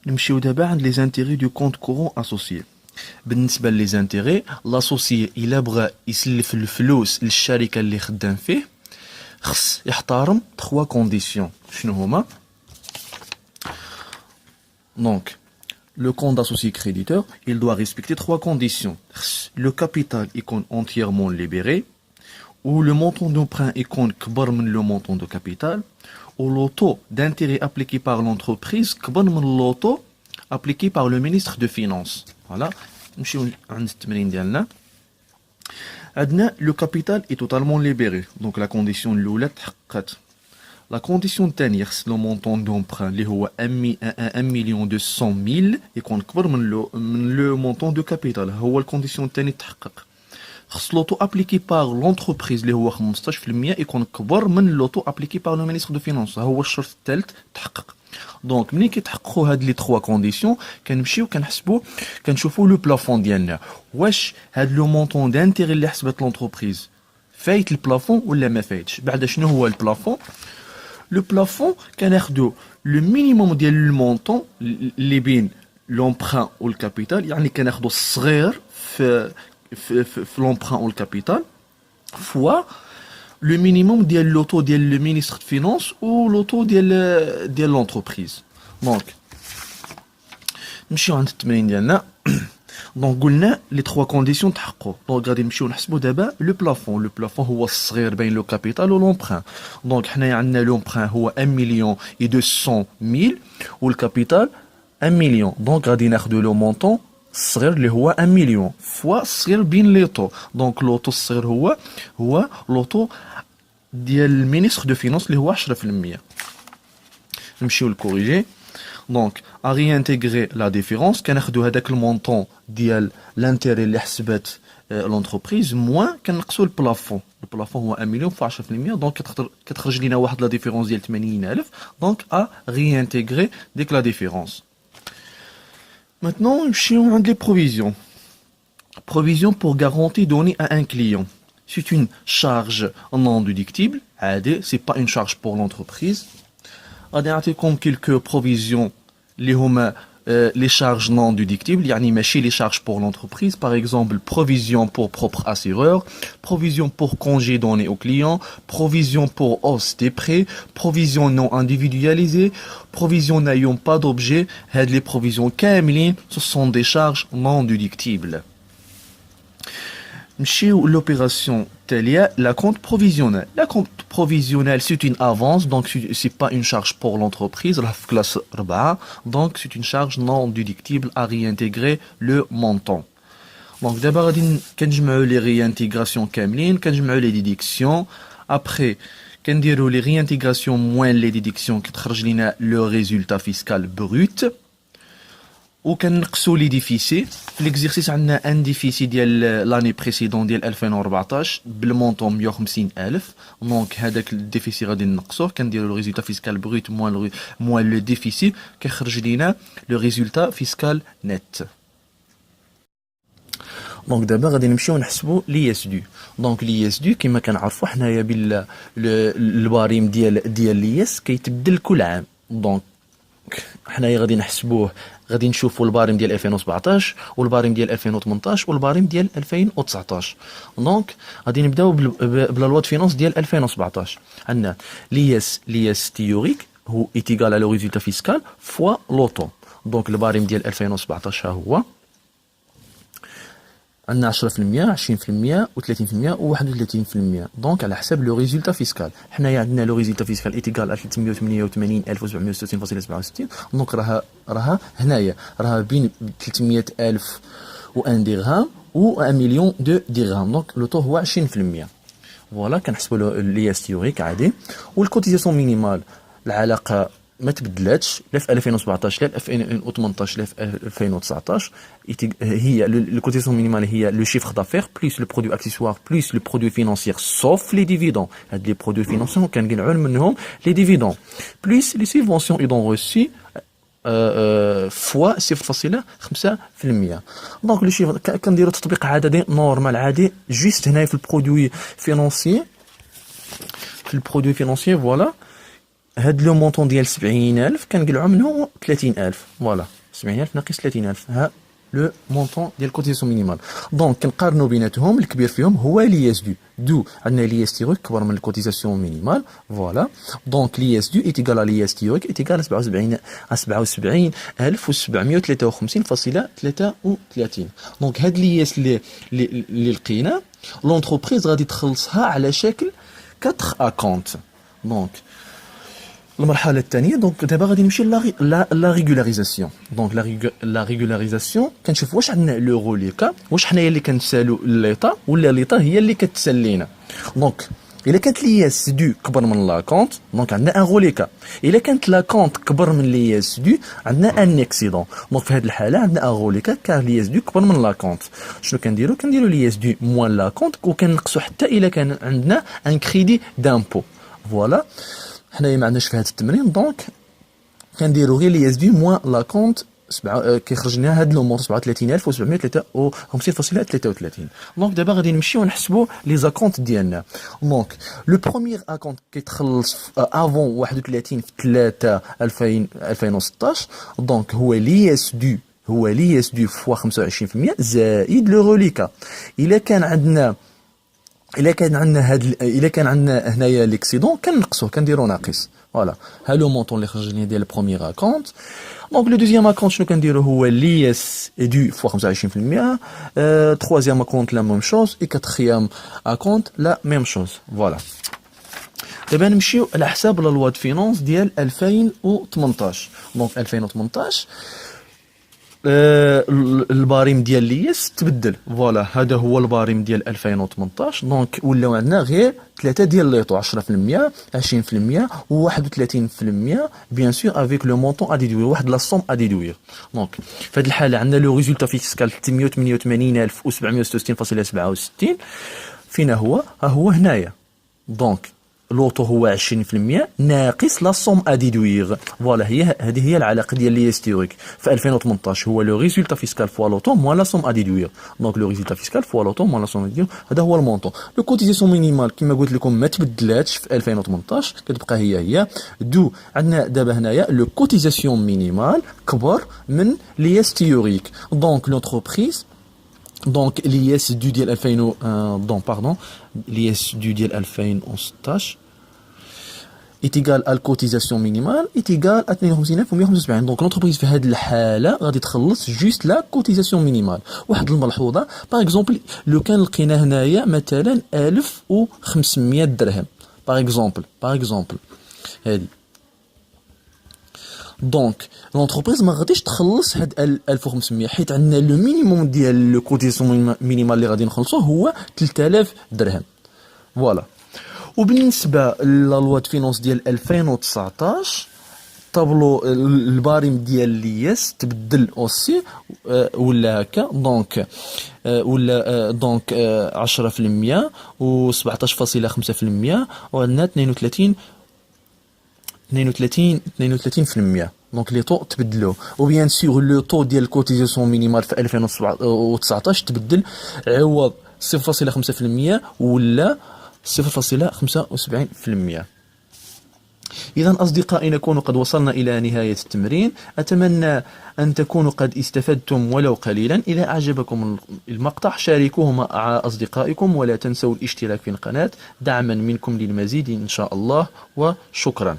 نمشيو دابا عند les intérêts du compte courant associé. بالنسبة لي زانتيغي لاسوسيي إلا بغى يسلف الفلوس للشركة اللي خدام فيه خص يحترم 3 كونديسيون. شنو هما؟ Donc, le compte d'associé créditeur, il doit respecter 3 conditions. Le capital est entièrement libéré, ou le montant d'emprunt est كبر من le montant de capital, ou le taux d'intérêt appliqué par l'entreprise كبر من le taux appliqué par le ministre de Finances. Voilà. نمشيو عند التمرين ديالنا. عندنا le capital est totalement libéré. Donc la condition الأولى تحققت. La condition الثانية خص le montant d'emprunt اللي هو 1,200,000 يكون كبر من le montant de capital. هو الكونديسيون الثاني تحقق. خص لوطو ابليكي باغ لونتربريز اللي هو 15% يكون كبر من لوطو ابليكي باغ لو مينيستر دو فينانس. هو الشرط الثالث تحقق. دونك ملي كيتحققوا هاد لي 3 كونديسيون كنمشيو كنحسبوا كنشوفوا لو بلافون ديالنا واش هاد لو مونطون دانتيغي اللي حسبت لونتربريز فايت البلافون ولا ما فايتش. بعد شنو هو البلافون؟ لو بلافون كناخذوا لو مينيموم ديال المونطون اللي بين لومبران والكابيتال، يعني كناخذوا الصغير في l'emprunt ou le capital fois le minimum de l'auto de le ministre de Finances ou l'auto de l'entreprise. Donc نمشيو عند التمرين ديالنا. دونك قلنا لي 3 كونديسيون تحققوا. دونك غادي نمشيو نحسبوا دابا لو بلافون. لو بلافون هو الصغير بين لو كابيتال و لومبران. دونك حنايا عندنا لومبران هو 1,200,000 والكابيتال 1 مليون. دونك غادي ناخذوا لو مونطون الصغير اللي هو 1 مليون فوا الصغير بين لي طو. دونك لوطو الصغير هو لوطو ديال المينيستر دو فينانس اللي هو 10%. نمشيو لكوريجي. دونك ا ريانتيغري لا ديفيرونس كناخذوا هذاك المونطون ديال لانتيري اللي حسبت لونتربريز موان كنقصوا البلافون. البلافون هو 1 مليون في 10%. دونك كتخرج لينا واحد لا ديفيرونس ديال 80,000. دونك ا ريانتيغري ديك لا ديفيرونس. Maintenant, on a des provisions. Provision pour garantie donnée à un client. C'est une charge non déductible. C'est pas une charge pour l'entreprise. On a comme quelques provisions, les charges non déductibles. Yani ماشي les charges pour l'entreprise. Par exemple, provision pour propre assureur, provision pour congé donné au client, provision pour hausse des prêts, provision non individualisée, provision n'ayant pas d'objet. Les provisions كاملين, ce sont des charges non déductibles. L'opération تالية, la compte provisionnelle. La compte provisionnelle, c'est une avance, donc c'est pas une charge pour l'entreprise. La classe 4, donc c'est une charge non déductible à réintégrer le montant. Donc d'abord, كنجمعوا les réintégrations كاملين, كنجمعوا les déductions. Après, كنديروا les réintégrations moins les déductions كتخرج لنا le résultat fiscal brut. وكنقصوا لي ديفيسي. في ليكزيرسيس عندنا ان ديفيسي ديال لاني بريسيدون ديال 2014 بالمونطون 150,000. دونك هذاك الديفيسي غادي نقصوه كنديروا لو ريزولتا فيسكال بروت موان لو ديفيسي كيخرج لينا لو ريزولتا فيسكال نت. دونك دابا غادي نمشيو نحسبوا لي اس دو. دونك لي اس دو كما كنعرفوا حنايا بالباريم ديال لي اس كيتبدل كل عام. دونك حنايا غادي نحسبوه غادي نشوفوا الباريم ديال 2017 والباريم ديال 2018 والباريم ديال 2019. دونك غادي نبداو بلا لوا دو فينانس ديال 2017. عندنا لي اس تيوريك هو ايتيغال على لو ريزولتا فيسكال فوا لوطو. دونك الباريم ديال 2017 ها هو عندنا 10%، 20% و 30% و 31%. دونك على حسب لو ريزولتا فيسكال. حنايا عندنا لو ريزولتا فيسكال ايتيغال 388,767. دونك راها هنايا راها بين 300,000 و 1 درهم و 1 مليون دو درهم. دونك لو طو هو 20%. فوالا كنحسبوا لي اس تيوريك عادي. والكوتيزاسيون مينيمال العلاقه ما تبدلاتش لا في 2017 لا في 2018 لا في 2019. هي الكوتيزاسيون مينيمال هي لو شيفر دافير بلس لو برودوي اكسيسوار بلس لو برودوي فينانسيير سوف لي ديفيدون. هاد لي برودوي فينانسيير كنقنعوا منهم لي ديفيدون بلس لي سيفونسيون ايدون روسي فوا 0.5%. دونك لو شيفر كنديروا تطبيق عددي نورمال عادي جوست هنايا في البرودوي فينانسيي. فوالا هاد لو مونطون ديال 70,000 كنقلعوا منهم 30,000. فوالا 70000 ناقص 30000 ها لو مونطون ديال الكوتيزاسيون مينيمال. دونك كنقارنوا بيناتهم، الكبير فيهم هو لي اس دو عندنا لي اس تيروك كبر من الكوتيزاسيون مينيمال فوالا. دونك لي اس دو ايتيغال لي اس تيروك ايتيغال 77757.33. دونك هاد لي اس اللي لقينا لونتربريز غادي تخلصها على شكل 4 اكونت. دونك المرحله الثانيه دونك دابا غادي نمشي لا ريغولاريزاسيون. دونك لا ريغولاريزاسيون كنشوف واش عندنا لو روليكا، واش حنايا اللي كنتسالو ليطا ولا ليطا هي اللي كتسال لينا. دونك الا كانت لي اس دو كبر من لاكونت دونك عندنا ان روليكا، الا كانت لاكونت كبر من لي اس دو عندنا ان اكسيدون. دونك في هذه الحاله عندنا ان روليكا كار لي اس دو كبر من لاكونت. شنو كنديرو لي اس دو موان لاكونت وكنقصو حتى الا كان عندنا ان كريدي دامبو فوالا. حنايا ما عندناش في هذا التمرين دونك كنديرو غير لي اس دي موان لا كونت كيخرج لنا هاد لومون 37753.33. دونك دابا غادي نمشيو نحسبوا لي زاكونت ديالنا. دونك لو بروميير اكونت كيتخلص افون 31 في 3 2016 دونك هو لي اس دو فوا 25% زائد لو روليكا. الا كان عندنا هنايا ليكسيدون كنقصوه كنديرو ناقص فوالا. ها لو مونطون اللي خرج لنا ديال البروميير اكونت. دونك لو دوزيام اكونت شنو كنديرو هو لي اس دو فوا 25%، تروازيام اكونت لا ميم شوز، اي كاتريام اكونت لا ميم شوز فوالا. دابا نمشيو على حساب لا لوا دو فينونس ديال 2018. دونك 2018 الباريم ديال ليس تبدل فوالا. هذا هو الباريم ديال 2018 دونك ولاو عندنا غير 3 ديال ليطو 10%، 20% و 31% بيان سور افيك لو مونطون ا ديدوير، واحد لا سوم ا ديدوير. دونك في هذه الحاله عندنا لو ريزولتا فيسكال 888767.67 فينا هو ها هو هنايا. دونك لوطو هو 20% ناقص لا سوم ا ديدوير فوالا. هذه هي العلاقه ديال لي هيستوريك في 2018 هو لو ريزولتا فيسكال فوا لوطو موان لا سوم ا ديدوير. دونك لو ريزولتا فيسكال فوا لوطو موان لا سوم ا ديدوير هذا هو المونطون. لو كوتيزاسيون مينيمال كما قلت لكم ما تبدلاتش في 2018 كتبقى هي دو. عندنا دابا هنايا لو كوتيزاسيون مينيمال كبر من لي هيستوريك دونك لونتربريز دونك لي اس دو ديال 2000 دون باردون لي اس دو ديال 2016 ايتيغال الكوتيزاسيون مينيمال ايتيغال 52175. دونك لونتربريز في هذه الحاله غادي تخلص جوست لا كوتيزاسيون مينيمال. واحد الملحوظه باغ اكزومبل لو كان لقينا هنايا مثلا 1500 درهم باغ اكزومبل هذه دونك لونتربريز ما غاديش تخلص هاد 1500 حيت عندنا لو مينيموم ديال لو كوتيزاسيون مينيمال اللي غادي نخلصوه هو 3000 درهم فوالا. وبالنسبه للوا دو فينونس ديال 2019 طابلو الباريم ديال لياس تبدل اوسي ولا هكا دونك ولا دونك 10% و 17.5% وعندنا 32% دونك لي طو تبدلوا. وبيان سور لو طو ديال الكوتيزاسيون مينيمال في 2019 تبدل عوض 0.5% ولا 0.75%. إذا أصدقائي نكون قد وصلنا إلى نهاية التمرين. أتمنى أن تكونوا قد استفدتم ولو قليلا. إذا أعجبكم المقطع شاركوه مع أصدقائكم ولا تنسوا الاشتراك في القناة دعما منكم للمزيد إن شاء الله وشكرا.